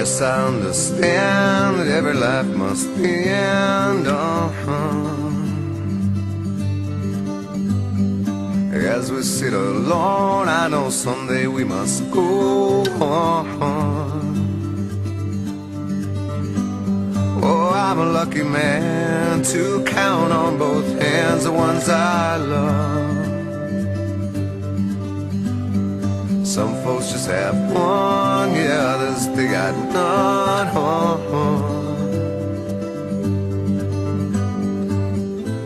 Yes, I understand that every life must end. As we sit alone, I know someday we must go on. Oh, I'm a lucky man to count on both hands the ones I love. Some folks just have one, yeah, others they got none.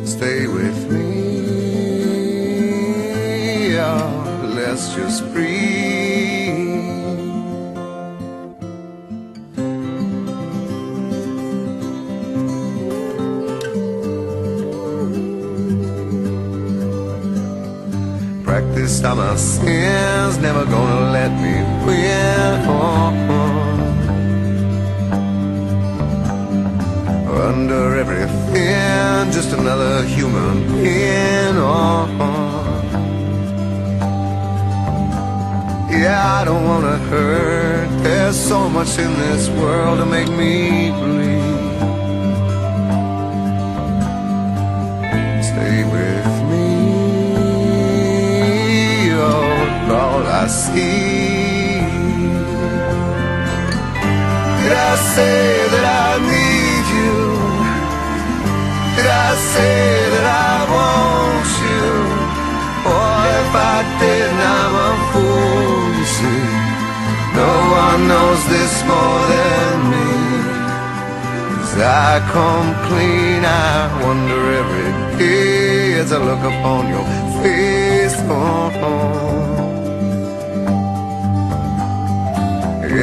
Stay with me, oh, let's just breathe. Practiced on my sins, never gonna let me win. Under everything, just another human being. Yeah, I don't wanna hurt. There's so much in this world to make me bleed. Stay with me, all I see. Did I say that I need you? Did I say that I want you? Or if I didn't, I'm a fool, you see. No one knows this more than me. As I come clean, I wonder every day as I look upon your face.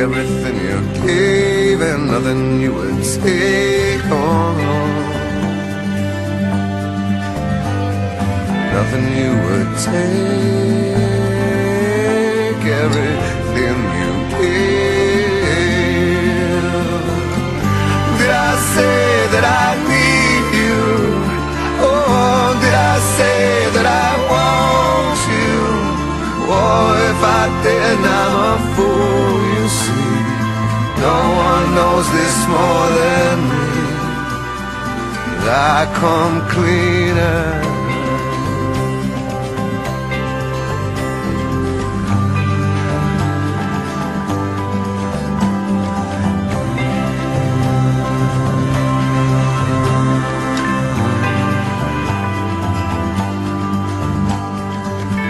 Everything you gave and nothing you would take on. Nothing you would take. Everything you gave. Did I say that I need you? Oh, did I say that I want you? Oh, if I didn't, I'm a fool, you see. No one knows this more than me. I come cleaner.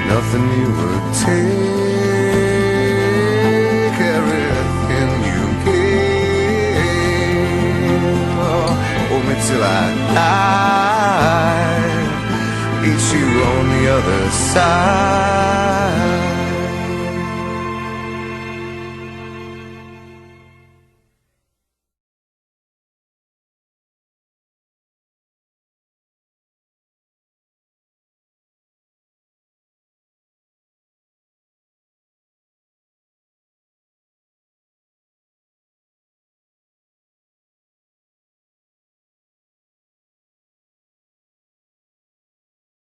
Nothing you would take, everything you gave. Oh, hold me till I die, meet you on the other side.